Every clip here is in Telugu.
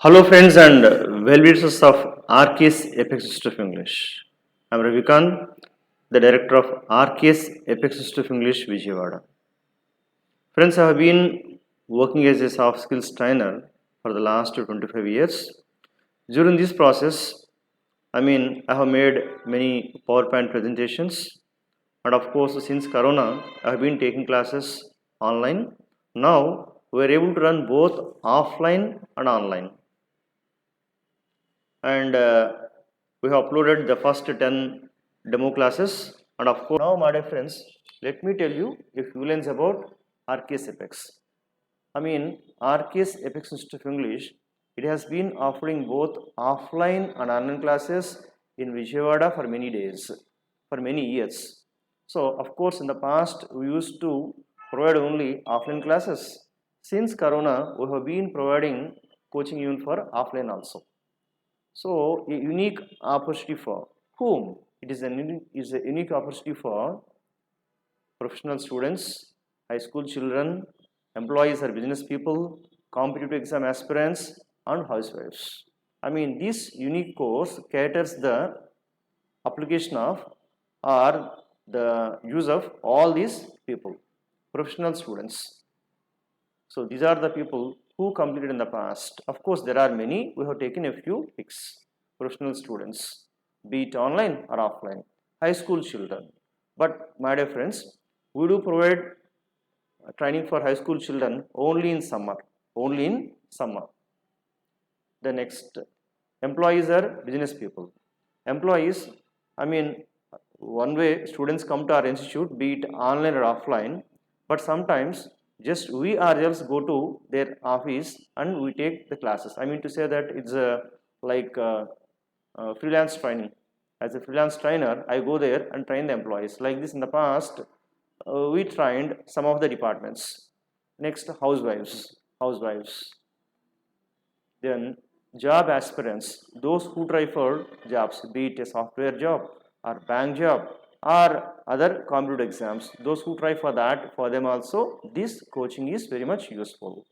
Hello friends and well-wishers of RKS Apex Institute of English. I am Ravikant, the director of RKS Apex Institute of English, Vijayawada. Friends, I have been working as a soft skills trainer for the last 25 years. During this process, I have made many PowerPoint presentations, and of course, since Corona, I have been taking classes online. Now, we are able to run both offline and online. And we have uploaded the first 10 demo classes, and of course now, my dear friends, let me tell you a few lines about RKS Apex. RKS Apex Institute of English, it has been offering both offline and online classes in Vijayawada for many days, for many years. So of course in the past we used to provide only offline classes. Since Corona, we have been providing coaching even for offline also. So a unique opportunity for whom? It is a unique opportunity for professional students, high school children, employees or business people, competitive exam aspirants, and housewives. This unique course caters the application of or the use of all these people, professional students. So these are the people who completed in the past. Of course, there are many. We have taken a few picks. Professional students, be it online or offline, high school children. But my dear friends, we do provide training for high school children only in summer. Only in summer. The next, employees are business people. Employees, one way students come to our institute, be it online or offline, but sometimes just we ourselves go to their office and we take the classes. I mean to say that it's freelance training. As a freelance trainer, I go there and train the employees. Like this in the past, we trained some of the departments. Next, housewives. Then job aspirants, those who try for jobs, be it a software job or bank job or other competitive exams, those who try for that, for them also this coaching is very much useful.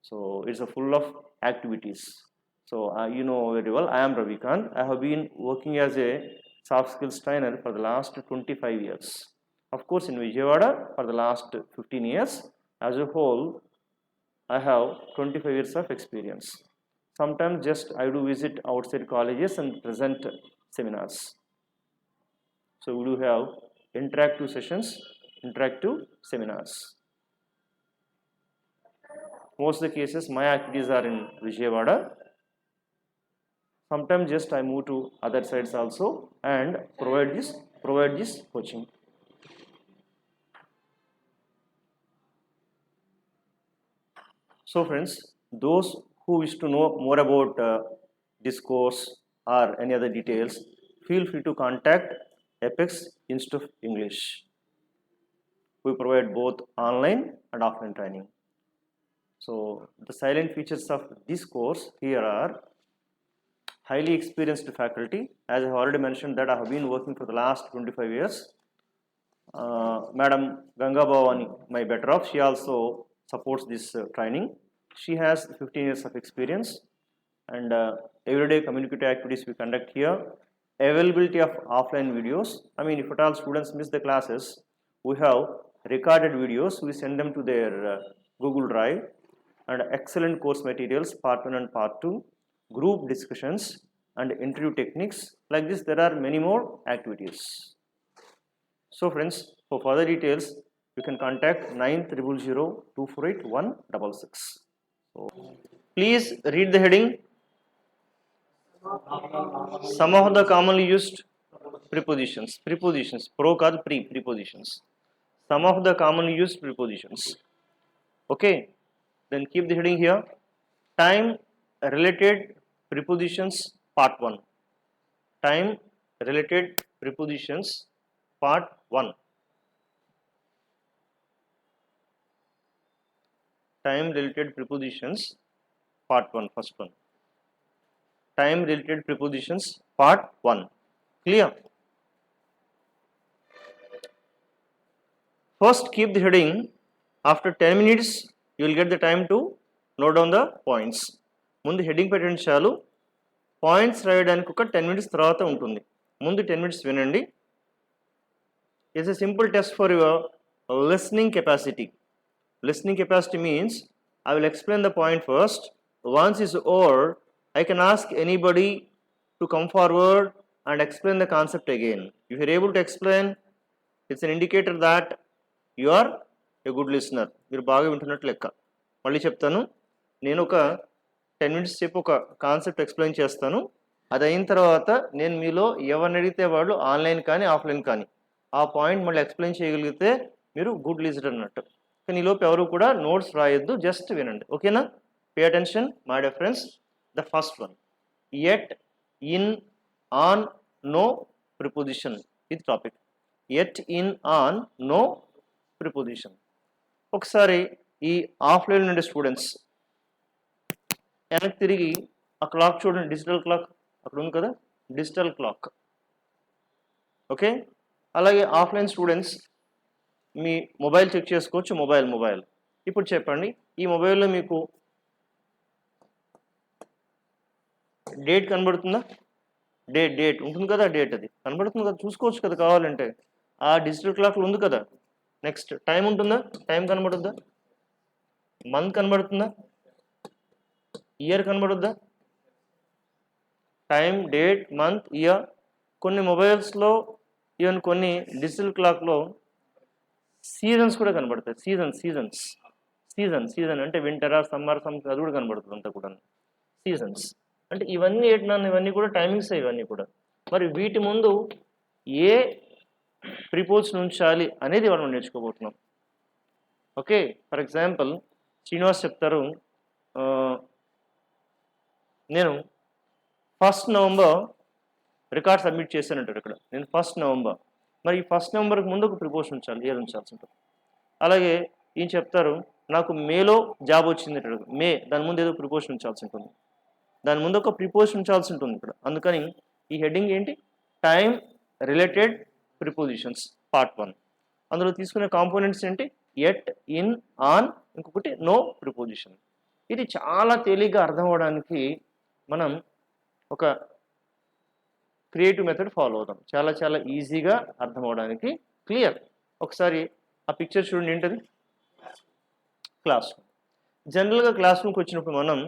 So it's a full of activities. So you know very well, I am Ravikant. I have been working as a soft skills trainer for the last 25 years. Of course, in Vijayawada for the last 15 years. As a whole, I have 25 years of experience. Sometimes just I do visit outside colleges and present seminars. So we do have interactive sessions, interactive seminars. Most of the cases my activities are in Vijayawada. Sometimes just I move to other sites also and provide this coaching. So friends, those who wish to know more about this course or any other details, feel free to contact Apex Institute of English. We provide both online and offline training. So the silent features of this course here are highly experienced faculty. As I have already mentioned that I have been working for the last 25 years. Madam Ganga Bhavani, my better off, she also supports this training. She has 15 years of experience, and everyday communicative activities we conduct here. Availability of offline videos. If at all students miss the classes, we have recorded videos. We send them to their Google Drive, and excellent course materials, part 1 and part 2, group discussions and interview techniques. Like this, there are many more activities. So friends, for further details, you can contact 900248 So, please read the heading. Some of the commonly used prepositions. Pro called prepositions. Some of the commonly used prepositions. Okay, then keep the heading here. Time related prepositions part 1. Time related prepositions part 1. Time related prepositions part 1, first one. Time related prepositions part 1. Clear? First keep the heading. After 10 minutes you will get the time to note down the points. ముందు హెడ్డింగ్ పెట్టండి చాలు, పాయింట్స్ రాయడానికి ఒక 10 minutes తర్వాత ఉంటుంది. ముందు 10 minutes వినండి. It's a simple test for your listening capacity. Listening capacity means I will explain the point first. Once it's over, I can ask anybody to come forward and explain the concept again. If you're able to explain, it's an indicator that you are a good listener. మీరు బాగా వింటున్నట్లు లెక్క. మళ్ళీ చెప్తాను, నేను ఒక 10 minutes సేపు ఒక కాన్సెప్ట్ ఎక్స్ప్లెయిన్ చేస్తాను. అది అయిన తర్వాత నేను మీలో ఎవరిని అడిగితే వాళ్ళు ఆన్లైన్ కానీ ఆఫ్లైన్ కానీ ఆ పాయింట్ మళ్ళీ ఎక్స్ప్లెయిన్ చేయగలిగితే మీరు గుడ్ లిజనర్ అన్నట్టు. కానీ ఈలోపు ఎవరు కూడా నోట్స్ రాయొద్దు, జస్ట్ వినండి. ఓకేనా? Pay attention my dear friends. The first one, at, in, on, no preposition. ఇది topic. At, in, on, no preposition. ఒకసారి ఈ ఆఫ్లైన్ నుండి స్టూడెంట్స్ వెనక్కి తిరిగి ఆ క్లాక్ చూడండి, డిజిటల్ క్లాక్ అక్కడ ఉంది కదా, డిజిటల్ క్లాక్. ఓకే, అలాగే ఆఫ్లైన్ స్టూడెంట్స్ మీ మొబైల్ చెక్ చేసుకోవచ్చు. మొబైల్ ఇప్పుడు చెప్పండి, ఈ మొబైల్లో మీకు డేట్ కనబడుతుందా? డేట్ ఉంటుంది కదా, డేట్ అది కనబడుతుంది కదా, చూసుకోవచ్చు కదా కావాలంటే. ఆ డిజిటల్ క్లాక్లో ఉంది కదా. నెక్స్ట్ టైం ఉంటుందా? టైం కనబడుద్దా? మంత్ కనబడుతుందా? ఇయర్ కనబడుద్దా? Time, date, month, year. కొన్ని మొబైల్స్లో ఈవెన్ కొన్ని డిజిటల్ క్లాక్లో సీజన్స్ కూడా కనబడతాయి. సీజన్ అంటే వింటరా, సమ్మర్, అది కూడా కనబడుతుంది అంతా కూడా. సీజన్స్ అంటే ఇవన్నీ ఏంటన్నా, ఇవన్నీ కూడా టైమింగ్స్. ఇవన్నీ కూడా మరి వీటి ముందు ఏ ప్రిపోజిషన్ ఉంచాలి అనేది మనం నేర్చుకోబోతున్నాం. ఓకే, ఫర్ ఎగ్జాంపుల్ శ్రీనివాస్ చెప్తారు, నేను 1st November రికార్డ్ సబ్మిట్ చేశానంటారు ఇక్కడ. నేను 1st November. మరి ఈ 1st Novemberకి ముందు ఒక ప్రిపోజిషన్ ఉంచాలి, ఇయర్ ఉంచాల్సి ఉంటుంది. అలాగే ఈయన చెప్తారు, నాకు మేలో జాబ్ వచ్చింది అంటాడు. మే, దాని ముందు ఏదో ప్రిపోజిషన్ ఉంచాల్సి ఉంటుంది, దాని ముందు ఒక ప్రిపోజిషన్ ఉంచాల్సి ఉంటుంది ఇక్కడ. అందుకని ఈ హెడ్డింగ్ ఏంటి? Time related prepositions part 1. అందులో తీసుకునే కాంపోనెంట్స్ ఏంటి? ఎట్, ఇన్, ఆన్, ఇంకొకటి నో ప్రిపోజిషన్. ఇది చాలా తేలిగ్గా అర్థం అవడానికి మనం ఒక క్రియేటివ్ మెథడ్ ఫాలో అవుతాం. చాలా ఈజీగా అర్థం అవడానికి. క్లియర్? ఒకసారి ఆ పిక్చర్ చూడండి, ఏంటది? Class room. జనరల్గా క్లాస్ రూమ్కి వచ్చినప్పుడు మనం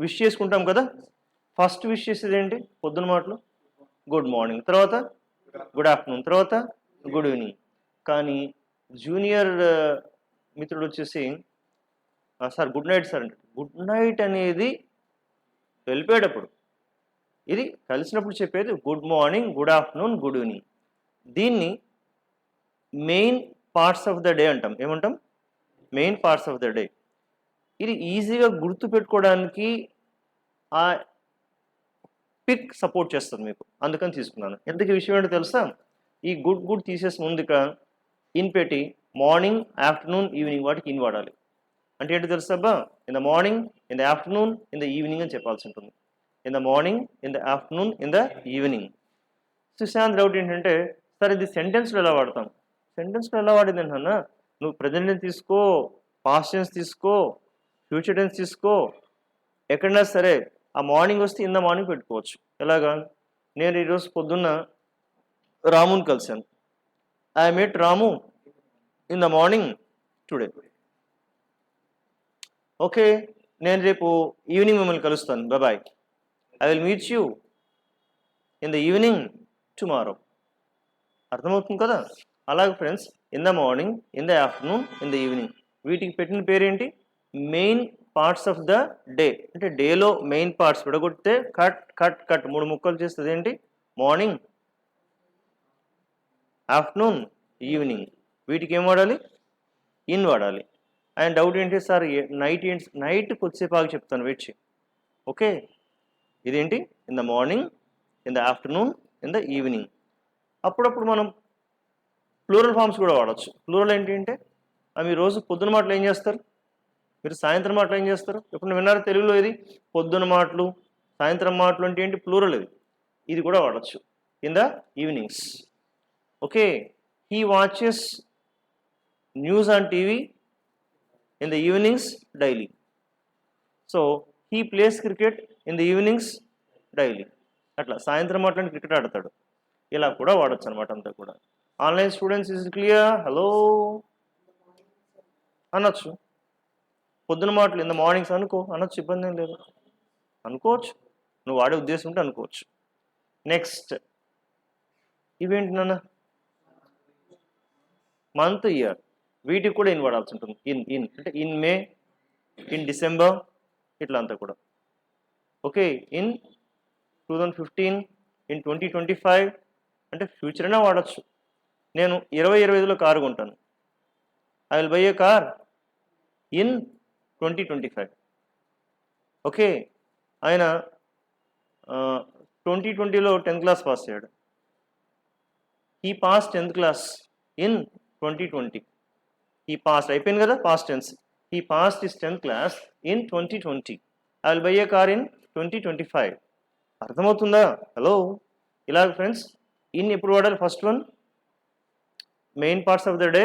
విష్ చేసుకుంటాం కదా. ఫస్ట్ విష్ చేసేది ఏంటి? పొద్దున మాటలు గుడ్ మార్నింగ్, తర్వాత గుడ్ ఆఫ్టర్నూన్, తర్వాత గుడ్ ఈవినింగ్. కానీ జూనియర్ మిత్రుడు వచ్చేసి సార్ గుడ్ నైట్ సార్ అంటే, గుడ్ నైట్ అనేది వెళ్ళిపోయేటప్పుడు, ఇది కలిసినప్పుడు చెప్పేది good morning, good afternoon, good evening. దీన్ని main parts of the day అంటాం. ఏమంటాం? Main parts of the day. ఇది ఈజీగా గుర్తుపెట్టుకోవడానికి ఆ పిక్ సపోర్ట్ చేస్తుంది మీకు, అందుకని తీసుకున్నాను. ఎందుకు ఈ విషయం ఏంటో తెలుసా? ఈ గుడ్ తీసేసి ముందుగా ఇన్ పెట్టి మార్నింగ్, ఆఫ్టర్నూన్, ఈవినింగ్ వాటికి ఇన్ వాడాలి. అంటే ఏంటో తెలుసా? In the morning, in the afternoon, in the evening అని చెప్పాల్సి ఉంటుంది. In the morning, in the afternoon, in the evening. Sushant doubt ఏంటంటే, సార్ ఇది సెంటెన్స్లో ఎలా వాడతాం? సెంటెన్స్లో ఎలా వాడింది ఏంటన్నా, నువ్వు ప్రజెంట్ టెన్స్ తీసుకో, పాస్ట్ టెన్స్ తీసుకో, ఫ్యూచర్ టెన్స్ తీసుకో, ఎక్కడైనా సరే ఆ మార్నింగ్ వస్తే ఇన్ ద మార్నింగ్ పెట్టుకోవచ్చు. ఎలాగా? నేను ఈరోజు పొద్దున్న రాముని కలిశాను. I met Ramu in the morning today. Okay, నేను రేపు ఈవినింగ్ మిమ్మల్ని కలుస్తాను, bye. I will meet you in the evening tomorrow. అర్థమవుతుంది కదా? అలాగే friends, in the morning, in the afternoon, in the evening, వీటికి పెట్టిన పేరేంటి? Main parts of the day. అంటే డేలో మెయిన్ పార్ట్స్ విడగొడితే కట్ 3 ముక్కలు చేస్తుంది. ఏంటి? Morning, afternoon, evening. వీటికి ఏం వాడాలి? ఇన్ వాడాలి. అండ్ డౌట్ ఏంటి సార్ నైట్ ఏంటి? నైట్కి వచ్చేపాకు చెప్తాను, వెయిట్ చేయి. ఓకే, ఇదేంటి? In the morning, in the afternoon, in the evening. అప్పుడప్పుడు మనం ప్లూరల్ ఫామ్స్ కూడా వాడచ్చు. ప్లూరల్ ఏంటి అంటే, మీరు రోజు పొద్దున మాటలు ఏం చేస్తారు? మీరు సాయంత్రం మాటలు ఏం చేస్తారు? ఎప్పుడు విన్నారు తెలుగులో? ఇది పొద్దున మాటలు, సాయంత్రం మాటలు అంటే ఏంటి? ప్లూరల్. ఇది కూడా వాడచ్చు. In the evenings. Okay, he watches news on TV in the evenings daily. So he plays cricket in the evenings daily. అట్లా సాయంత్రం మాట్లాడి క్రికెట్ ఆడతాడు. ఇలా కూడా వాడచ్చు అనమాట అంతా కూడా. Online students is clear? Hello అనొచ్చు. పొద్దున మాటలు ఇన్ ద మార్నింగ్స్ అనుకో, అనొచ్చు, ఇబ్బంది ఏం లేదు, అనుకోవచ్చు, నువ్వు వాడే ఉద్దేశం ఉంటే అనుకోవచ్చు. నెక్స్ట్ ఇవేంటి నాన్న? మంత్, ఇయర్, వీటికి కూడా ఇన్ వాడాల్సి ఉంటుంది. ఇన్ అంటే ఇన్ మే, ఇన్ డిసెంబర్, ఇట్లా అంతా కూడా. ఓకే, ఇన్ 2015, ఇన్ 2025 అంటే ఫ్యూచర్ అయినా వాడచ్చు. నేను 2025లో కారు కొంటాను. I will buy a car in 2025. Okay, ఆయన 2020లో 10th క్లాస్ పాస్ అయ్యాడు. He pass 10th class in 2020. He pass అయిపోయింది కదా, past tense. He pass this 10th class in 2020. I will buy a car in 2025. అర్థమవుతుందా? హలో, ఇలాగ ఫ్రెండ్స్ ఇన్ ఎప్పుడు వాడాలి? First one main parts of the day,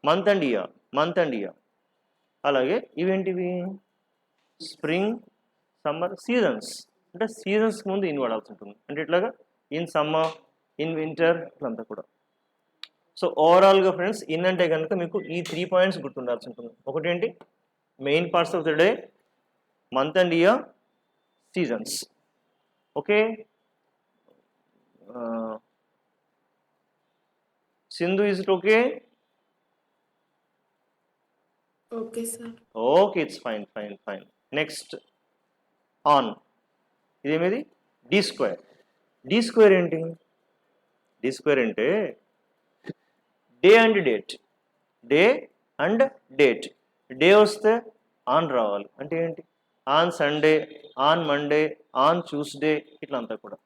month and year, month and year. అలాగే ఇవేంటివి? Spring, summer, seasons. అంటే సీజన్స్ ముందు ఇన్ వాడాల్సి ఉంటుంది. అంటే ఇట్లాగా ఇన్ సమ్మర్, ఇన్ వింటర్, ఇట్లంతా కూడా. సో ఓవరాల్గా ఫ్రెండ్స్ ఇన్ అంటే కనుక మీకు ఈ 3 పాయింట్స్ గుర్తుండాల్సి ఉంటుంది. ఒకటేంటి? Main parts of the day, month and year, seasons. Okay, Sindhu, is it okay? Okay, sir. Okay, it's fine fine fine. Next on. ఇదేమిది? D square. డి స్క్వేర్ ఏంటి? డి స్క్వేర్ అంటే day and date. Day and date. Day వస్తే ఆన్ రావాలి. అంటే ఏంటి? On Sunday, on Monday, on Tuesday, ఇట్లా అంతా కూడా.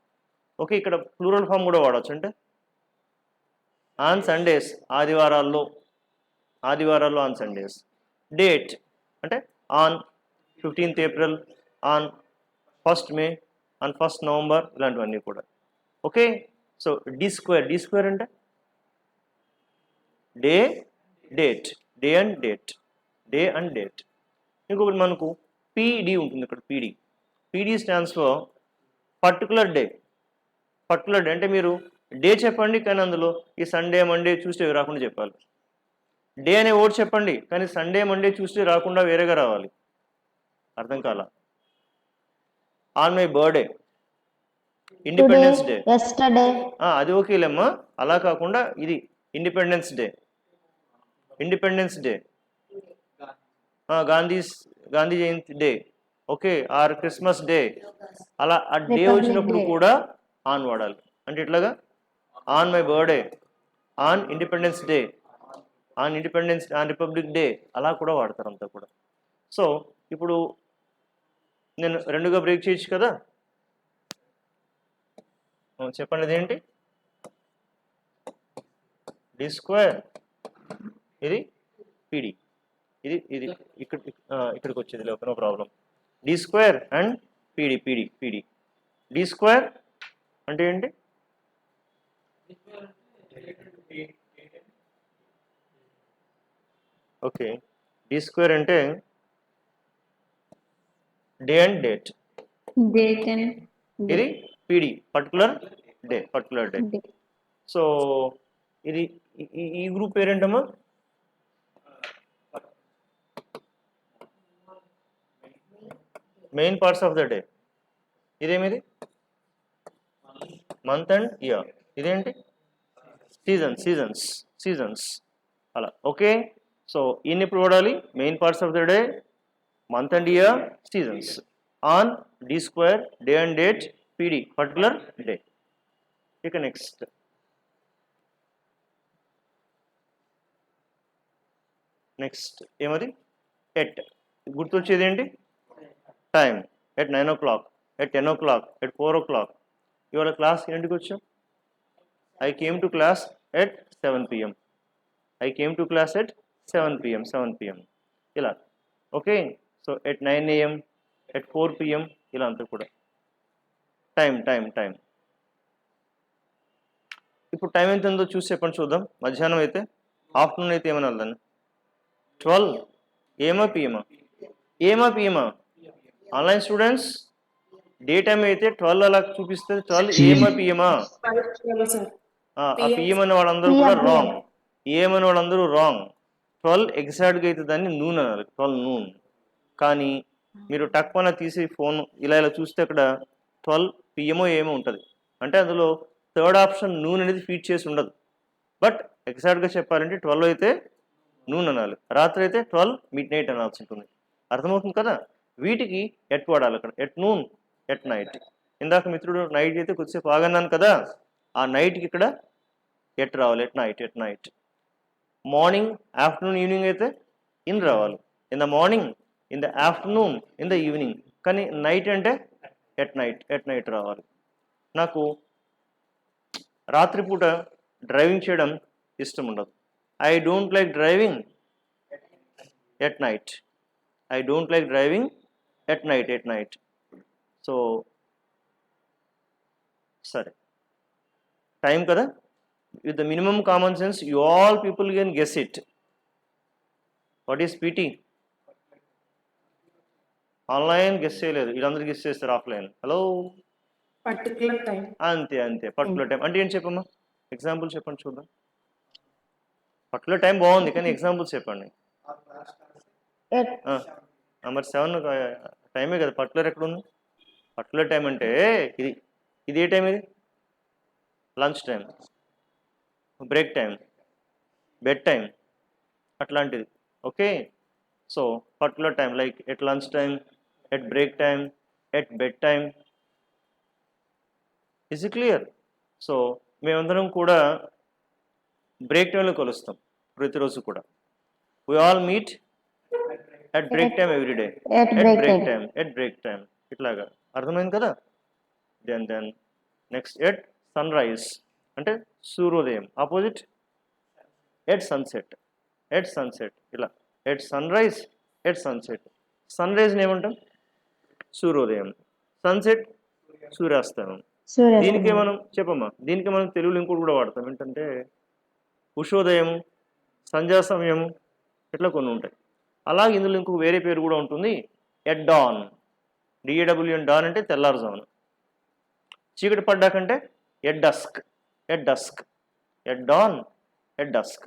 ఓకే, ఇక్కడ ప్లూరల్ ఫామ్ కూడా వాడచ్చు. అంటే ఆన్ సండేస్, ఆదివారాల్లో, ఆదివారాల్లో ఆన్ సండేస్. డేట్ అంటే on 15th April, on 1st May, on 1st November, ఇలాంటివన్నీ కూడా. Okay, so D square. D square అంటే day, date, day and date, day and date. ఇంకొకటి మనకు పీడి ఉంటుంది ఇక్కడ. PD, PD stands for particular day. Particular day అంటే మీరు డే చెప్పండి, కానీ అందులో ఈ సండే, మండే, ట్యూస్డే రాకుండా చెప్పాలి. డే అనే వర్డ్ చెప్పండి, కానీ సండే, మండే, ట్యూస్డే రాకుండా వేరేగా రావాలి. అర్థం కాలా? On my birthday, independence day, yesterday, అది ఓకేలేమ్మా. అలా కాకుండా ఇది independence day, independence day, Gandhi Jayanti day, okay, or Christmas day. అలా ఆ డే Republic వచ్చినప్పుడు Day. కూడా ఆన్ వాడాలి. అంటే ఇట్లాగా on my birthday, on independence day, on independence, on republic day, అలా కూడా వాడతారు అంతా కూడా. సో ఇప్పుడు నేను రెండుగా బ్రేక్ చేయొచ్చు కదా. చెప్పండి, అదేంటి? డి స్క్వేర్, ఇది పీడి, ఇది ఇది ఇక్కడ ఇక్కడికి వచ్చేది లేదు, no problem. D square and PD, PD, PD. D square అంటే ఏంటి? ఓకే, డి స్క్వేర్ అంటే day and date. date and ఇది PD, particular day, particular day. day. So ఇది ఈ గ్రూప్ పేరేంటమ్మా? Main parts of the day. ఇదేమిది? Month and year. ఇదేంటి? Season, seasons, seasons. అలా. ఓకే, సో ఇన్ ఎప్పుడు వాడాలి? Main parts of the day, month and year, seasons. On, D square, day and date, PD, particular day. ఇక నెక్స్ట్ ఏమది? ఎట్. గుర్తొచ్చేది ఏంటి? Time. At 9 o'clock, at 10 o'clock, at 4 o'clock. ఇవాళ క్లాస్ ఏంటికి వచ్చాం? I came to class at 7 PM. I came to class at 7 PM, 7 PM. ఇలా. Okay, so at 9 AM, at 4 PM, ఇలా అంతా కూడా. Time, time, time. ఇప్పుడు టైం ఎంత ఉందో చూసి చెప్పండి చూద్దాం. మధ్యాహ్నం అయితే, ఆఫ్టర్నూన్ అయితే ఏమని వెళ్దాం? 12 ఏమా పిఎమా? ఏమా పిఎమా? ఆన్లైన్ స్టూడెంట్స్ డే టైం అయితే 12 అలా చూపిస్తుంది. 12 ఏమా పిఎమా? 5:12 సార్. ఆ PM పిఎం అనే వాళ్ళందరూ కూడా రాంగ్. ఏమని వాళ్ళందరూ రాంగ్. 12 ఎగ్జాక్ట్గా అయితే దాన్ని నూన్ అనాలి, 12 నూన్. కానీ మీరు టక్మన తీసి ఫోన్ ఇలా ఇలా చూస్తే అక్కడ 12 పిఎంఓ ఏమో ఉంటుంది. అంటే అందులో థర్డ్ ఆప్షన్ నూన్ అనేది ఫీడ్ చేసి ఉండదు. బట్ ఎగ్జాక్ట్గా చెప్పాలంటే 12 అయితే నూన్ అనాలి, రాత్రి అయితే 12 మిడ్ నైట్ అనాల్సి ఉంటుంది. అర్థమవుతుంది కదా? వీటికి ఎట్ వాడాలి అక్కడ, ఎట్ నూన్, ఎట్ నైట్. ఇందాక మిత్రుడు నైట్ అయితే కొద్దిసేపు ఆగన్నాను కదా, ఆ నైట్కి ఇక్కడ ఎట్ రావాలి, at night, at night. Morning, afternoon, evening అయితే ఇన్ రావాలి. In the morning, in the afternoon, in the evening. కానీ నైట్ అంటే ఎట్ నైట్, ఎట్ నైట్ రావాలి. నాకు రాత్రిపూట డ్రైవింగ్ చేయడం ఇష్టం ఉండదు. I don't like driving at night. I don't like driving at night, at night. So సరే, టైం కదా, with the minimum common sense you all people can guess it. What is PT? Online guess చేయలేదు, వీళ్ళందరూ గెస్ చేస్తారు ఆఫ్లైన్. Hello, particular time. అంతే అంతే, పర్టికులర్ టైం అంటే ఏంటి చెప్పమ్మా? ఎగ్జాంపుల్ చెప్పండి చూద్దాం. పర్టికులర్ టైం బాగుంది కానీ ఎగ్జాంపుల్స్ చెప్పండి. మరి 7 టైమే కదా, పర్టికులర్ ఎక్కడ ఉంది? పర్టికులర్ టైం అంటే ఇది, ఇది ఏ టైం? ఇది lunch time, break time, bed time, అట్లాంటిది. Okay, so particular time like at lunch time, at break time, at bed time. Is it clear? So మేమందరం కూడా బ్రేక్ టైంలో కలుస్తాం ప్రతిరోజు కూడా. We all meet at break time every day, at break time, at break time, ఇట్లాగా. అర్థమైంది కదా? Then next at sunrise అంటే సూర్యోదయం, opposite at sunset, at sunset, ఇలా at sunrise, at sunset. సన్ రైజ్ని ఏమంటాం? సూర్యోదయం. సన్సెట్ సూర్యాస్తమయం. దీనికే మనం చెప్పమ్మా, దీనికి మనం తెలుగులో ఇంకోటి కూడా వాడతాం, ఏంటంటే ఉషోదయం, సంధ్యా సమయం, ఇట్లా కొన్ని ఉంటాయి. అలాగే ఇందులో ఇంకొక వేరే పేరు కూడా ఉంటుంది, ఎట్ డాన్. డిఏడబ్ల్యూఎన్, డాన్ అంటే తెల్లారుజామున. చీకటి పడ్డాకంటే at dusk, at dusk, at dawn, at dusk.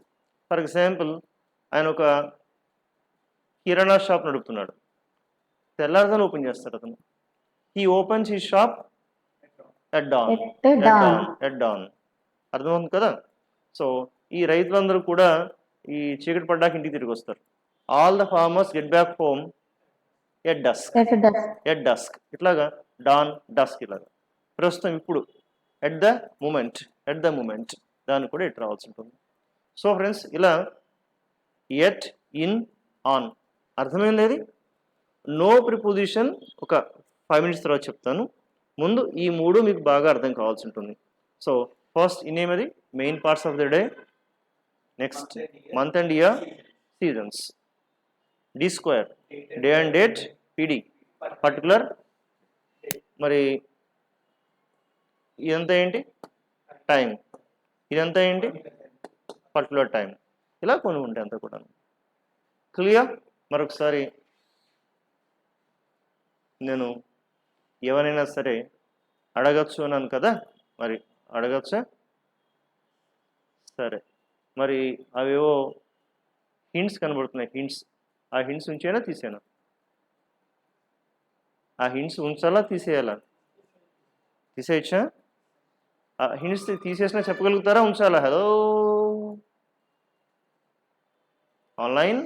For example, ఆయన ఒక కిరాణా షాప్ నడుపుతున్నాడు, తెల్లారుజామున ఓపెన్ చేస్తాడు అతను. He opens he shop at dawn, at dawn, at dawn. అర్థమవుతుంది కదా? సో ఈ రైతులందరూ కూడా ఈ చీకటి పడ్డాక ఇంటికి తిరిగి వస్తారు. All the farmers get back home at dusk, at dusk, ఇట్లాగా డాన్, డస్క్, ఇలాగా. ప్రస్తుతం ఇప్పుడు at the moment, at the moment, దాన్ని కూడా ఎట్ రావాల్సి ఉంటుంది. సో ఫ్రెండ్స్, ఇలా ఎట్, ఇన్, ఆన్. అర్థమైంది అది? నో ప్రిపోజిషన్ ఒక 5 minutes తర్వాత చెప్తాను. ముందు ఈ మూడు మీకు బాగా అర్థం కావాల్సి ఉంటుంది. సో ఫస్ట్ ఇన్ ఏమది? Main parts of the day. Next month and year, seasons. D square, day and date. PD particular. మరి ఇదంతా ఏంటి? టైం. ఇదంతా ఏంటి? Particular time. ఇలా కొన్ని ఉంటాయి అంతా కూడా. క్లియర్? మరొకసారి నేను ఎవరైనా సరే అడగచ్చు అన్నాను కదా, మరి అడగచ్చా? సరే, మరి అవేవో హింట్స్ కనబడుతున్నాయి, హింట్స్. ఆ హింట్స్ ఉంచేనా తీసేనా? ఆ హింట్స్ ఉంచాలా తీసేయాలా? తీసేయచ్చా? ఆ హింట్స్ తీసేసినా చెప్పగలుగుతారా, ఉంచాలా? హలో ఆన్లైన్,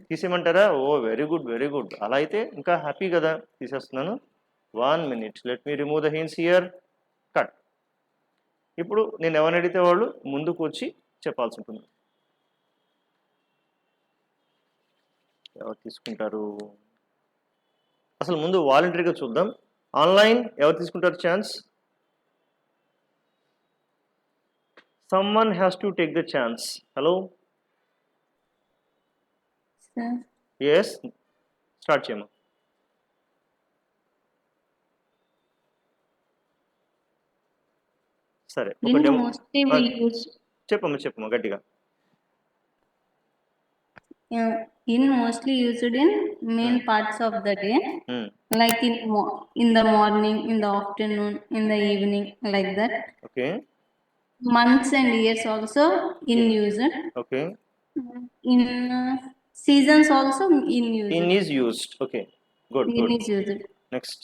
తీసేయమంటారా? Oh very good, very good. అలా అయితే ఇంకా హ్యాపీ కదా. తీసేస్తున్నాను. 1 minute, let me remove the hints here. Cut. ఇప్పుడు నేను ఎవరిని అడిగితే వాళ్ళు ముందుకు వచ్చి చెప్పాల్సి ఉంటుంది. ఎవరు తీసుకుంటారు? అసలు ముందు వాలంటరీగా చూద్దాం. ఆన్లైన్ ఎవరు తీసుకుంటారు chance? Someone has to take the chance. Hello, yes, start చేయమా. సరే, ఒక చెప్పమ్మా, చెప్పమ్మా గట్టిగా. in mostly used in main parts of the day, Hmm. like in the morning, in the afternoon, in the evening, like that. Okay. Months and years also in use. Okay. In seasons also in use. In is used. Okay. Good. In Good. is used. Next.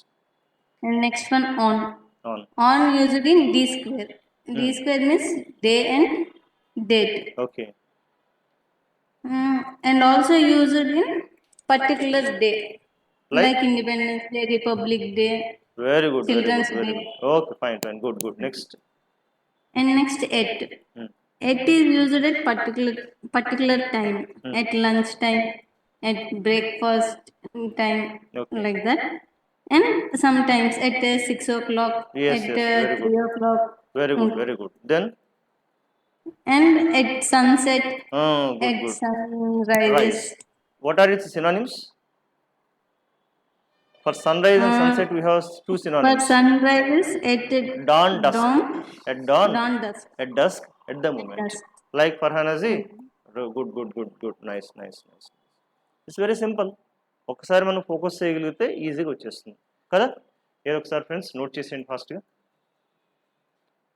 And next one on. On. On used in D square. D square means day and date. Okay. And also used in particular day, Like? like Independence Day, Republic Day, Very good. Very Children's good. Very Day. good. Okay. Fine. Fine. Good. Good. Next. And next at. Hmm. At is used at particular time, at lunch time, at breakfast time, Okay. like that. And sometimes at 6 o'clock, Yes. at Yes. Very 3 good. o'clock. Very good. Very good. Then. And at sunset, Oh, good. at Good. sunrises. Rise. What are its synonyms? For sunrise and sunset, we have two For synonyms. sunrises, at Dawn, dusk. dawn, At dawn. dawn dusk. At dusk. At the moment. Dusk. Like Farhanazi. Good. Good. Good. Good. Nice. Nice. Nice. It's very simple. ఒకసారి మనం ఫోకస్ చేయగలిగితే ఈజీగా వచ్చేస్తుంది కదా. ఏదో ఒకసారి ఫ్రెండ్స్ నోట్ చేసేయండి ఫాస్ట్గా.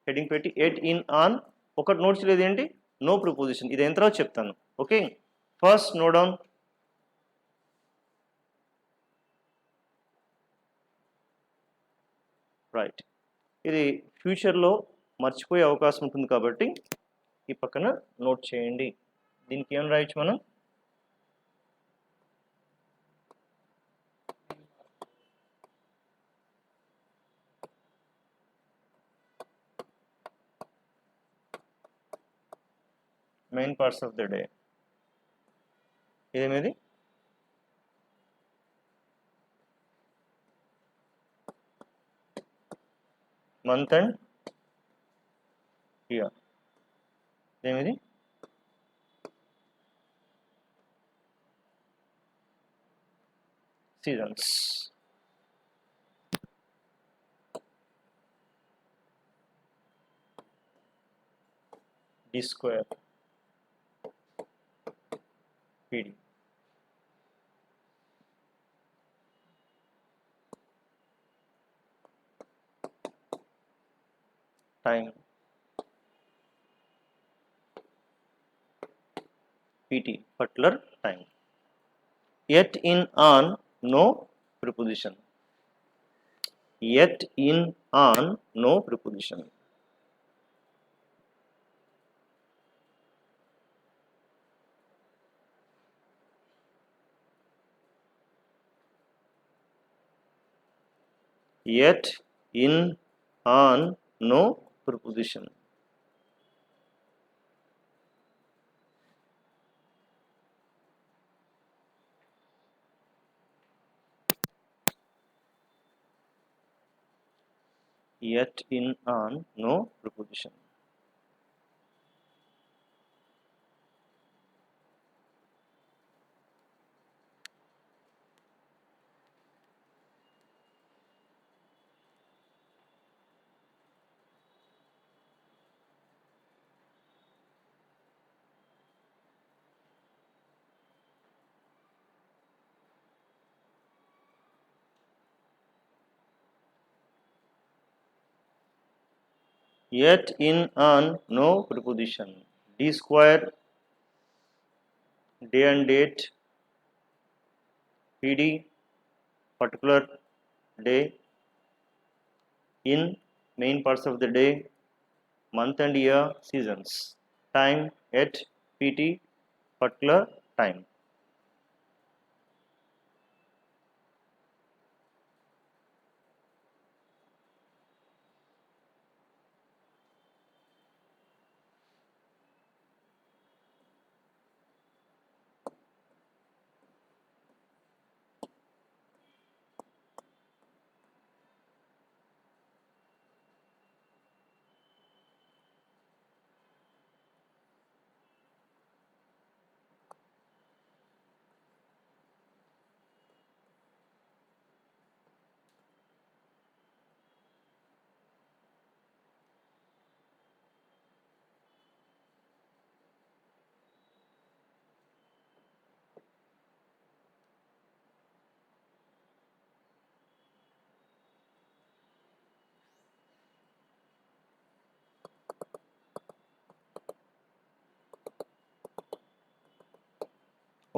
హెడింగ్ పెట్టి ఎట్ ఇన్ ఆన్. ఒకటి నోట్ చేయలేదు ఏంటి, నో ప్రిపోజిషన్. ఇది అయిన తర్వాత చెప్తాను. Okay. First no down. Right. ఇది ఫ్యూచర్లో మర్చిపోయే అవకాశం ఉంటుంది కాబట్టి ఈ పక్కన నోట్ చేయండి. దీనికి ఏం రాయొచ్చు మనం? Main parts of the day. ఇదేమేది? Month and year. ఇదేమేది? Seasons. D square, PD. Time, PT, particular time. Yet in on, no preposition. Yet in on, no preposition. Yet in on, no preposition. Yet in on, no preposition. Yet in on, no preposition. D square, day and date, PD, particular day, in, main parts of the day, month and year, seasons, time, at, PT, particular time.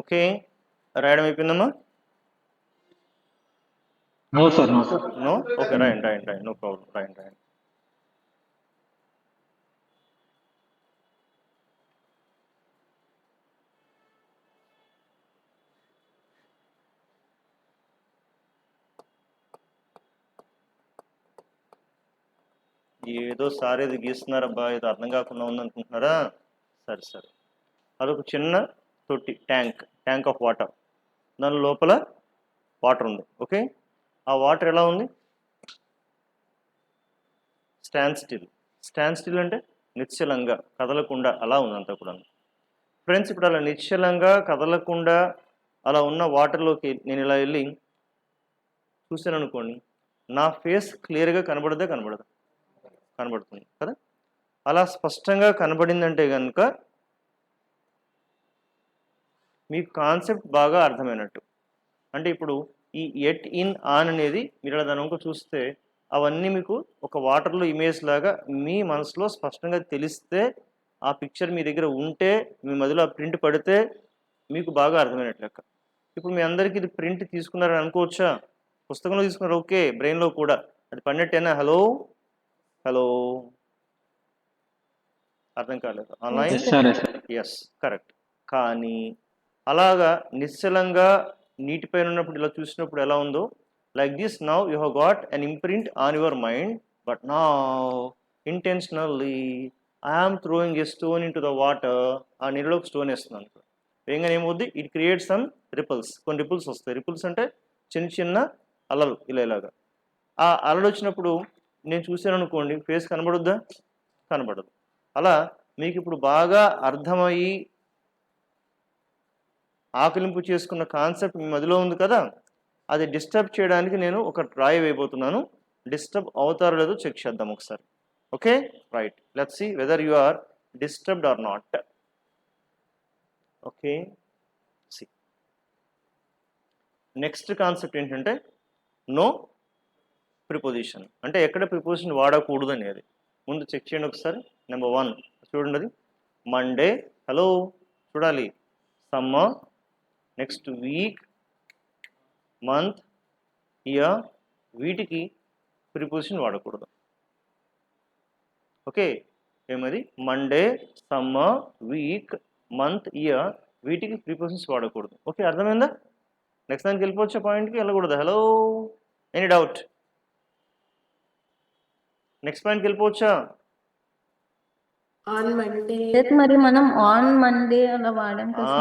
Okay, రాయడం అయిపోయిందమ్మా? No, sir. No, sir. No? Okay, రాయండి, నో ప్రాబ్లం, రాయండి. ఏదో సార్ ఏదో గీస్తున్నారబ్బా, ఏదో అర్థం కాకుండా ఉందనుకుంటున్నారా? సరే, అదొక చిన్న తొట్టి, ట్యాంక్ ఆఫ్ వాటర్. దాని లోపల వాటర్ ఉంది. ఓకే, ఆ వాటర్ ఎలా ఉంది? స్టాండ్ స్టిల్ అంటే నిశ్చలంగా కదలకుండా అలా ఉంది అంతా కూడా. ఫ్రెండ్స్, ఇప్పుడు అలా నిశ్చలంగా కదలకుండా అలా ఉన్న వాటర్లోకి నేను ఇలా వెళ్ళి చూశాను అనుకోండి, నా ఫేస్ క్లియర్గా కనబడుతుంది కదా. అలా స్పష్టంగా కనబడిందంటే కనుక మీకు కాన్సెప్ట్ బాగా అర్థమైనట్టు. అంటే ఇప్పుడు ఈ ఎట్ ఇన్ ఆన్ అనేది మీరు అలా దాని చూస్తే అవన్నీ మీకు ఒక వాటర్లో ఇమేజ్ లాగా మీ మనసులో స్పష్టంగా తెలిస్తే, ఆ పిక్చర్ మీ దగ్గర ఉంటే, మీ మధ్యలో ఆ ప్రింట్ పడితే మీకు బాగా అర్థమైనట్లు లెక్క. ఇప్పుడు మీ అందరికీ ఇది ప్రింట్ తీసుకున్నారని అనుకోవచ్చా? పుస్తకంలో తీసుకున్నారు, ఓకే, బ్రెయిన్లో కూడా అది పడినట్టేనా? హలో, అర్థం కాలేదు? Online? Yes, sir. Yes, sir. Yes, correct. కానీ అలాగా నిశ్చలంగా నీటిపైన ఉన్నప్పుడు ఇలా చూసినప్పుడు ఎలా ఉందో, like this now you have got an imprint on your mind, but now intentionally I'm throwing a stone in to the water. ఆ నీళ్ళలోకి స్టోన్ వేస్తున్నాను. వేయంగానే ఏమవుద్ది? It create some ripples. కొన్ని రిపుల్స్ వస్తాయి. రిపుల్స్ అంటే చిన్న అలలు, ఇలాగా. ఆ అలలు వచ్చినప్పుడు నేను చూశాను అనుకోండి, ఫేస్ కనబడుద్దా? కనబడదు. అలా మీకు ఇప్పుడు బాగా అర్థమయ్యి ఆకలింపు చేసుకున్న కాన్సెప్ట్ మీ మదిలో ఉంది కదా, అది డిస్టర్బ్ చేయడానికి నేను ఒక ట్రై వేయబోతున్నాను. డిస్టర్బ్ అవుతారో లేదో చెక్ చేద్దాం ఒకసారి. Okay, right, let's see whether you are disturbed or not. Okay, see next concept ఏంటంటే నో ప్రిపోజిషన్. అంటే ఎక్కడ ప్రిపోజిషన్ వాడకూడదు అనేది ముందు చెక్ చేయండి ఒకసారి. నెంబర్ 1 చూడండి, అది మండే. హలో, చూడాలి. Summer, next week, month, year, వీటికి ప్రిపోజిషన్ వాడకూడదు. ఓకే, ఏమది? Monday, summer, week, month, year, వీటికి ప్రిపోజిషన్స్ వాడకూడదు. ఓకే, అర్థమైందా? నెక్స్ట్ దానికి వెళ్ళిపోవచ్చా? పాయింట్కి వెళ్ళకూడదు. Hello, any doubt? నెక్స్ట్ పాయింట్కి వెళ్ళిపోవచ్చా? On Monday. మరి మనం ఆన్ మండే అలా వాడాం కదా,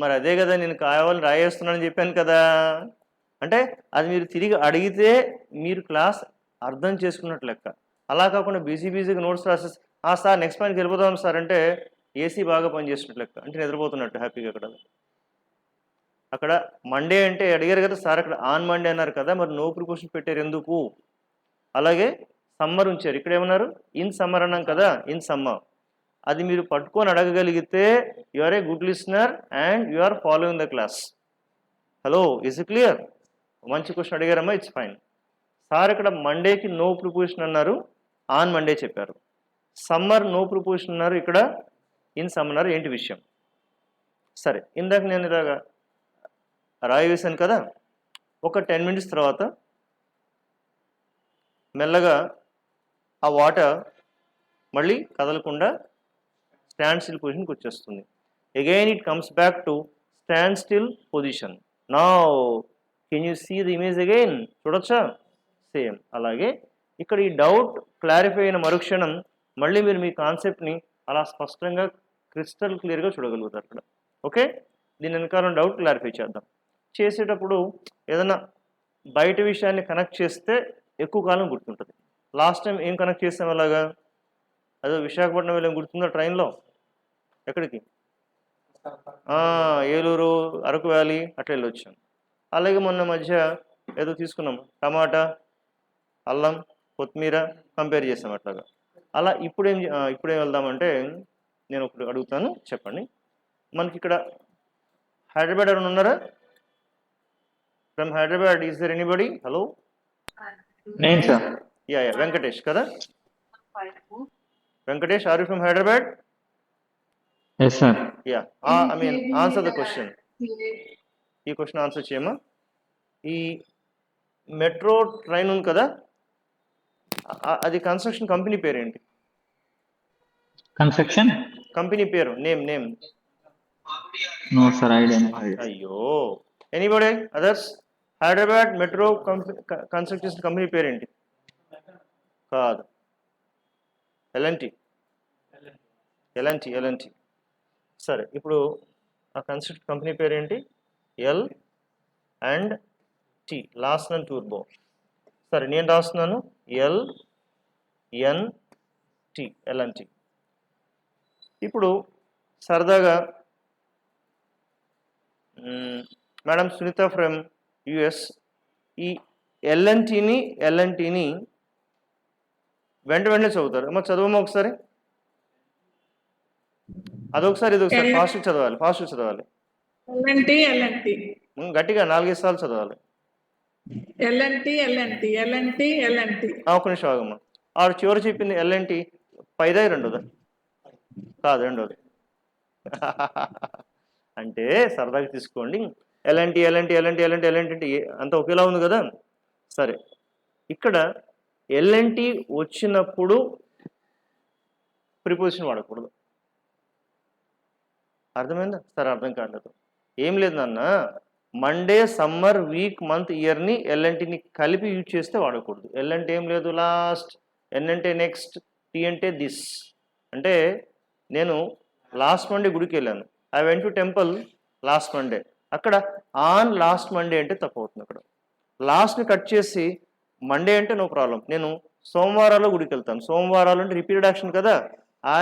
మరి అదే కదా నేను కావాలని రాయేస్తున్నానని చెప్పాను కదా. అంటే అది మీరు తిరిగి అడిగితే మీరు క్లాస్ అర్థం చేసుకున్నట్లు లెక్క. అలా కాకుండా బిజీగా నోట్స్ రాసేసి సార్ నెక్స్ట్ పాయింట్కి వెళ్ళిపోతాం సార్ అంటే ఏసీ బాగా పనిచేస్తున్నట్లు లెక్క. అంటే నిద్రపోతున్నట్టు హ్యాపీగా. అక్కడ మండే అంటే అడిగారు కదా సార్, అక్కడ ఆన్ మండే అన్నారు కదా, మరి నో ప్రిపోజిషన్ పెట్టారు ఎందుకు? అలాగే సమ్మర్ ఉంచారు, ఇక్కడ ఏమన్నారు? ఇన్ సమ్మర్ అన్నాం కదా, ఇన్ సమ్మర్. అది మీరు పట్టుకొని అడగగలిగితే you are a good listener and you are following the class. Hello, is it clear? మంచి క్వశ్చన్ అడిగారమ్మా, ఇట్స్ ఫైన్. సార్ ఇక్కడ మండేకి నో ప్రిపోజిషన్ అన్నారు, ఆన్ మండే చెప్పారు. సమ్మర్ నో ప్రిపోజిషన్ అన్నారు, ఇక్కడ ఇన్ సమ్మర్ అన్నారు. ఏంటి విషయం? సరే, ఇందాక నేను ఇలాగా రాయి వేశాను కదా, ఒక 10 minutes తర్వాత మెల్లగా ఆ వాటర్ మళ్ళీ కదలకుండా స్టాండ్ స్టిల్ పొజిషన్కి వచ్చేస్తుంది. Again it comes back to stand still position. Now can you see the image again? చూడొచ్చా? సేమ్ అలాగే ఇక్కడ ఈ డౌట్ క్లారిఫై అయిన మరుక్షణం మళ్ళీ మీరు మీ కాన్సెప్ట్ని అలా స్పష్టంగా క్రిస్టల్ క్లియర్గా చూడగలుగుతారు అక్కడ. ఓకే, దీని వెనకాల డౌట్ క్లారిఫై చేద్దాం. చేసేటప్పుడు ఏదైనా బయట విషయాన్ని కనెక్ట్ చేస్తే ఎక్కువ కాలం గుర్తుంటుంది. లాస్ట్ టైం ఏం కనెక్ట్ చేస్తాం అలాగా? అదో విశాఖపట్నం వెళ్ళాం, గుర్తుందా? ట్రైన్లో ఎక్కడికి? ఏలూరు, అరకు వ్యాలీ అట్లా వెళ్ళొచ్చాం. అలాగే మొన్న మధ్య ఏదో తీసుకున్నాం, టమాటా, అల్లం, కొత్తిమీర కంపేర్ చేసాం అట్లాగా. అలా ఇప్పుడేం వెళ్దామంటే నేను ఒకటి అడుగుతాను, చెప్పండి. మనకి ఇక్కడ హైదరాబాద్ ఎవరైనా ఉన్నారా? From Hyderabad, is there anybody? Hello, Name, sir. Yeah, Venkatesh కదా? Venkatesh, are you from Hyderabad? Yes, sir. Yeah, I mean, answer the question. ఈ క్వశ్చన్ ఆన్సర్ చేయమా. ఈ మెట్రో ట్రైన్ ఉంది కదా, అది కన్స్ట్రక్షన్ కంపెనీ పేరు ఏంటి? Construction? కంపెనీ పేరు, name. No, sir. I don't know it. అయ్యో, anybody others? Hyderabad metro construction company పేరేంటి? కాదు, ఎల్ఎన్టీ. సరే, ఇప్పుడు ఆ కన్స్ట్రక్షన్ కంపెనీ పేరేంటి? L and T, Larsen and టూర్బో. సరే, నేను రాస్తున్నాను ఎల్ఎన్టీ. ఇప్పుడు సరదాగా మేడం సునీత ఫ్రమ్ యుఎస్, ఈ ఎల్ఎన్టీని వెంటనే చదువుతారు అమ్మ. చదవమ్మా ఒకసారి, అదొకసారి ఇదొకసారి. ఫాస్ట్ చదవాలి. LNT. గట్టిగా 4-5 సార్లు చదవాలి. LNT. ఒక నిమిషం ఆగమ్మా. ఆవిడ చివరి చెప్పింది ఎల్ఎన్టీ పైదా రెండోదా? కాదు, రెండోది. అంటే సరదాగా తీసుకోండి. ఎల్ఎన్టీ అంటే అంత ఒకేలా ఉంది కదా. సరే, ఇక్కడ ఎల్ఎన్టీ వచ్చినప్పుడు ప్రిపోజిషన్ వాడకూడదు. అర్థమైందా? సరే, అర్థం కాలేదు. ఏం లేదు నాన్న, మండే, సమ్మర్, వీక్, మంత్, ఇయర్ని ఎల్ఎన్టీని కలిపి యూజ్ చేస్తే వాడకూడదు. ఎల్ఎన్టీ ఏం లేదు, లాస్ట్. ఎన్ అంటే నెక్స్ట్, టీ అంటే దిస్. అంటే నేను లాస్ట్ మండే గుడికి వెళ్ళాను, I went to temple last Monday. అక్కడ ఆన్ లాస్ట్ మండే అంటే తప్పు అవుతుంది. అక్కడ లాస్ట్ని కట్ చేసి మండే అంటే నో ప్రాబ్లం. నేను సోమవారాలు గుడికి వెళ్తాను, సోమవారాలు అంటే రిపీటెడ్ యాక్షన్ కదా.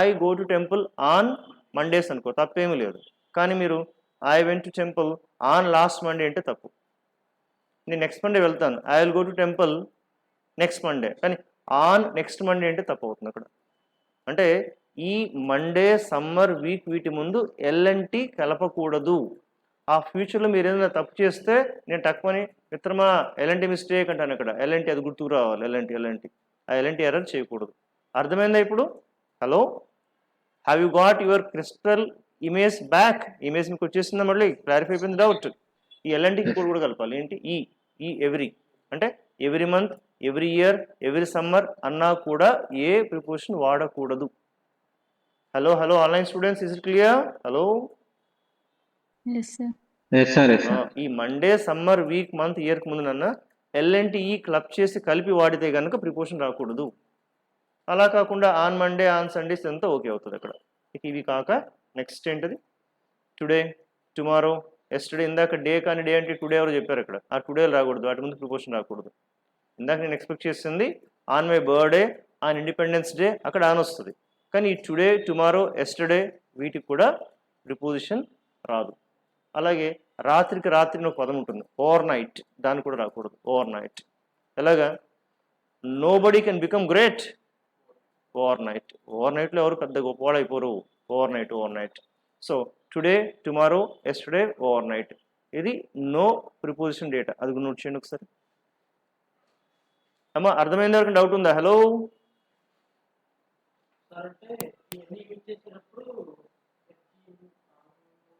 I go to temple on Mondays అనుకో, తప్పేమీ లేదు. కానీ మీరు I went to temple on last Monday అంటే తప్పు. నేను నెక్స్ట్ మండే వెళ్తాను, I will go to temple next Monday, కానీ ఆన్ నెక్స్ట్ మండే అంటే తప్పు అవుతుంది అక్కడ. అంటే ఈ మండే, సమ్మర్, వీక్ వీటి ముందు ఎల్ఎన్టీ కలపకూడదు. ఆ ఫ్యూచర్లో మీరు ఏదైనా తప్పు చేస్తే నేను టక్కుమని మిత్రమా ఎల్ఎన్టీ మిస్టేక్ అంటాను. ఇక్కడ ఎల్ఎన్టీ అది గుర్తుకు రావాలి. ఎల్ఎన్టీ ఆ ఎల్ఎన్టీ ఎర్రర్ చేయకూడదు. అర్థమైందా ఇప్పుడు? Hello, have you got your crystal image back? Image మీకు వచ్చేసిందా? మళ్ళీ క్లారిఫై అయిపోయింది డౌట్. ఈ ఎల్ఎన్టీకి కూడా కలపాలి. ఏంటి ఈ ఎవ్రీ అంటే every month, every year, every summer అన్నా కూడా ఏ ప్రిపోజిషన్ వాడకూడదు. Hello online students, is it clear? Hello. Yes, sir. Yes, sir. ఈ మండే, సమ్మర్, వీక్, మంత్, ఇయర్కి ముందు నన్న ఎల్ఎన్టీ క్లబ్ చేసి కలిపి వాడితే కనుక ప్రిపోజిషన్ రాకూడదు. అలా కాకుండా ఆన్ మండే, ఆన్ సండేస్ అంతా ఓకే అవుతుంది అక్కడ. ఇవి కాక నెక్స్ట్ ఏంటది? Today, tomorrow, yesterday. ఇందాక డే కానీ డే అంటే టుడే ఎవరు చెప్పారు అక్కడ. ఆ టుడే రాకూడదు, వాటి ముందు ప్రిపోజిషన్ రాకూడదు. ఇందాక నేను ఎక్స్పెక్ట్ చేసింది on my birthday, on independence day, అక్కడ ఆన్ వస్తుంది. కానీ ఈ టుడే, టుమారో, ఎస్టర్డే వీటికి కూడా ప్రిపోజిషన్ రాదు. అలాగే రాత్రికి రాత్రి ఒక పదం ఉంటుంది, ఓవర్ నైట్, దాన్ని కూడా రాకూడదు. ఓవర్ నైట్ ఎలాగా? నో బడీ కెన్ బికమ్ గ్రేట్ ఓవర్ నైట్లో ఎవరు పెద్ద గొప్పవాళ్ళు అయిపోరు. Overnight. So today, tomorrow, yesterday, overnight. ఇది నో ప్రిపోజిషన్ డేటా. అది నోట్ చేయండి ఒకసారి. అమ్మా, అర్థమైంది వరకు డౌట్ ఉందా? హలో.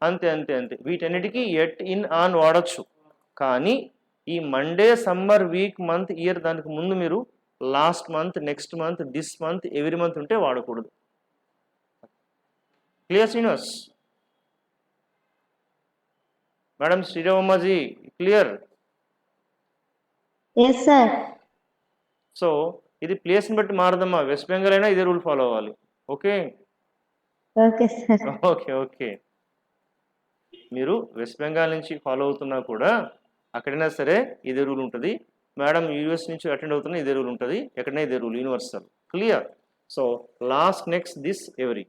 అంతే. వీటన్నిటికీ ఎట్, ఇన్, ఆన్ వాడచ్చు. కానీ ఈ Monday, summer, week, month, year దానికి ముందు మీరు last month, next month, this month, every month ఉంటే వాడకూడదు. క్లియర్ శ్రీనివాస్? మేడం శ్రీరామమ్మాజీ క్లియర్? Yes, sir. సో ఇది ప్లేస్ని బట్టి మారదమ్మా. వెస్ట్ బెంగాల్ అయినా ఇదే రూల్ ఫాలో అవ్వాలి. ఓకే. Okay, sir. ఓకే. మీరు వెస్ట్ బెంగాల్ నుంచి ఫాలో అవుతున్నా కూడా అక్కడైనా సరే ఇదే రూల్ ఉంటుంది. మేడం యూఎస్ నుంచి అటెండ్ అవుతున్నా ఇదే రూల్ ఉంటుంది. ఎక్కడైనా ఇదే rule, universal. Clear? So last, next, this, every.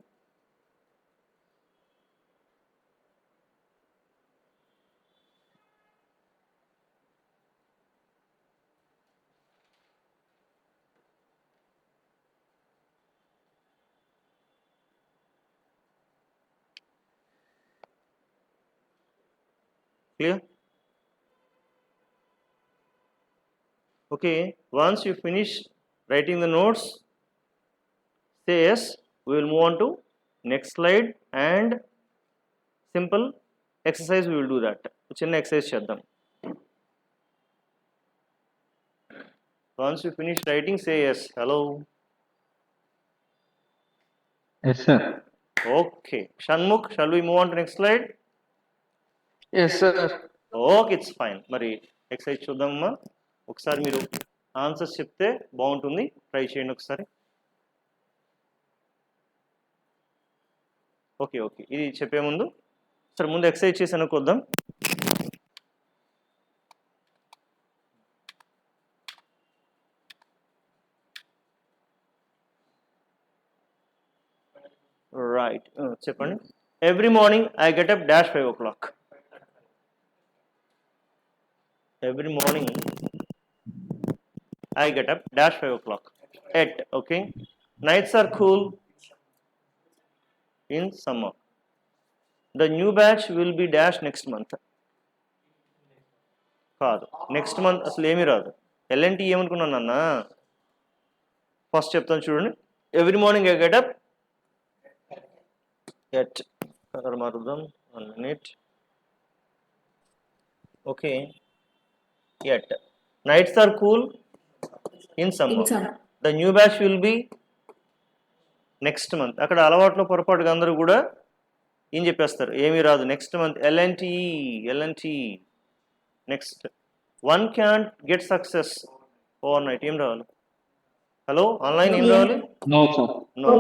Clear? Okay, once you finish writing the notes, say yes. We will move on to next slide and simple exercise we will do that. చిన్న exercise చేద్దాం. Once you finish writing, say yes. Hello. Yes, sir. Okay. Shanmukh, shall we move on to next slide? Yes, sir. Okay, it's fine. మరి ఎక్సర్సైజ్ చూద్దామమ్మా. ఒకసారి మీరు ఆన్సర్స్ చెప్తే బాగుంటుంది. ట్రై చేయండి ఒకసారి. ఓకే ఓకే, ఇది చెప్పే ముందు సరే ముందు ఎక్సర్సైజ్ చేసి అనుకోద్దాం. రైట్, చెప్పండి. Every morning I get up dash 5 o'clock. Every morning I get up dash 5 o'clock. At okay, nights are cool in summer. The new batch will be dash next month. కాదు, నెక్స్ట్ మంత్ అసలు ఏమీ రాదు. ఎల్ఎన్టీ ఏమనుకున్నాను అన్న, ఫస్ట్ చెప్తాను చూడండి. Every morning I get up at, colour మారుద్దాం 1 minute. Okay, yet nights are cool in summer. The new batch will be next month. అక్కడ అలవాట్లో పొరపాటుగా అందరూ కూడా ఏం చెప్పేస్తారు, ఏమీ రాదు, next month LNT. Next, one can't get success overnight. ఏం రావాలి? హలో, ఆన్లైన్ ఏం రావాలి? No, sir. No.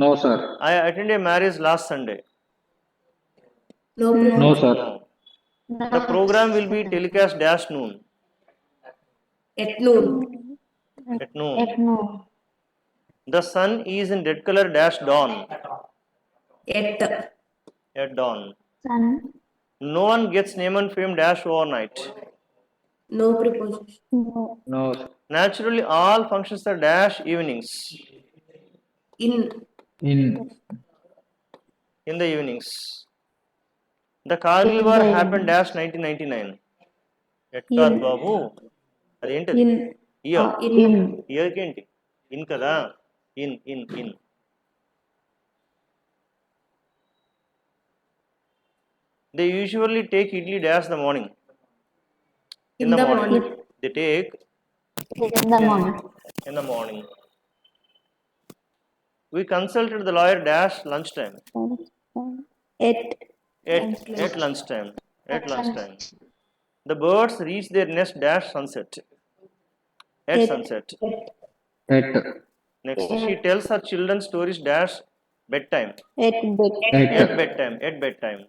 No, sir. I attended a marriage last Sunday. No, sir. No. The program will be telecast dash noon. At noon. At noon. The sun is in red color dash dawn. At dawn. Sun. No one gets name and fame dash overnight. No preposition. No. No. Naturally, all functions are dash evenings. In. In the evenings. The Kargil war happened dash 1999. At కాదు బాబు, అదేంటది? ఇయర్. ఇయర్కి ఏంటి? ఇన్ కదా, in. They usually take idli dash the morning. In the morning. They take In the morning. in the morning. We consulted the lawyer dash lunchtime. At lunchtime. The birds reach their nest dash sunset. At sunset. At. Next, she tells her children stories dash bedtime. At bed. At bedtime.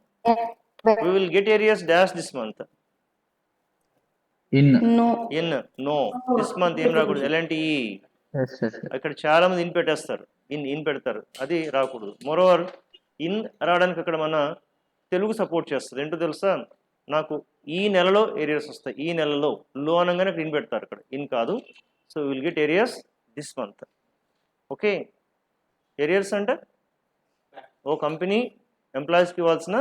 We will get areas dash this month. In. No. This month ఏం రాకూడదు, ఎలాంటి Yes, yes. అక్కడ చాలా మంది ఇన్ పెట్టేస్తారు, ఇన్ పెడతారు, అది రాకూడదు. మోరోవర్ ఇన్ రావడానికి అక్కడ మన తెలుగు సపోర్ట్ చేస్తుంది. ఏంటో తెలుసా, నాకు ఈ నెలలో ఏరియాస్ వస్తాయి, ఈ నెలలో లో అనగానే అక్కడ ఇన్ పెడతారు, అక్కడ ఇన్ కాదు. So will get areas this month. Okay, areas అంటే ఓ కంపెనీ ఎంప్లాయీస్కి ఇవ్వాల్సిన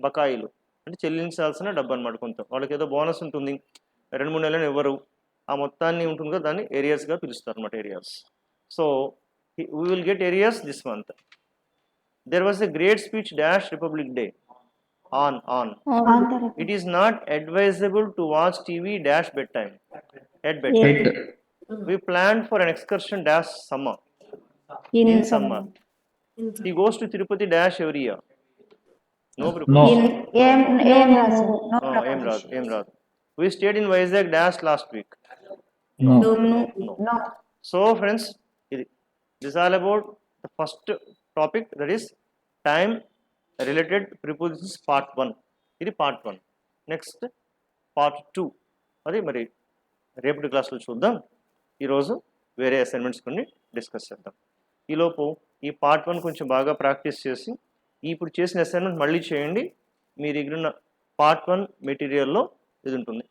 బకాయిలు, అంటే చెల్లించాల్సిన డబ్బు అనమాట. కొంత వాళ్ళకి ఏదో బోనస్ ఉంటుంది, 2-3 నెలలు ఇవ్వరు, ఆ మొత్తాన్ని ఉంటుంది కదా, దాన్ని ఏరియాస్గా పిలుస్తారు అనమాట, areas. So we will get areas this month. There was a great speech dash Republic Day. On. It is not advisable to watch TV dash bedtime. At bedtime. We planned for an excursion dash summer. In summer. He goes to Tirupati dash every year. No preposition. Em Rad. We stayed in Vizag dash last week. No. So friends, this is all about the first topic, that is time related prepositions part 1. ఇది part 1. నెక్స్ట్ part 2 అది మరి రేపటి క్లాస్లో చూద్దాం. ఈరోజు వేరే అసైన్మెంట్స్ కొన్ని డిస్కస్ చేద్దాం. ఈలోపు ఈ part 1 కొంచెం బాగా ప్రాక్టీస్ చేసి ఇప్పుడు చేసిన అసైన్మెంట్ మళ్ళీ చేయండి. మీ దగ్గర ఉన్న part 1 మెటీరియల్లో ఇది ఉంటుంది.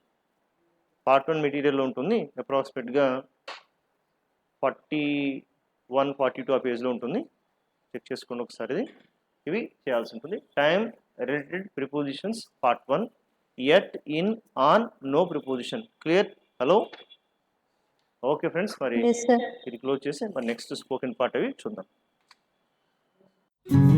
part 1 మెటీరియల్లో ఉంటుంది, అప్రాక్సిమేట్గా 41-42 ఆ పేజ్లో ఉంటుంది. చెక్ చేసుకోండి ఒకసారి. ఇవి చేయాల్సి ఉంటుంది. Time related prepositions part 1. At, in, on, no preposition. Clear? Hello, okay friends, మరి ఇది క్లోజ్ చేసి మరి నెక్స్ట్ స్పోకెన్ పార్ట్ అవి చూద్దాం. Thank you.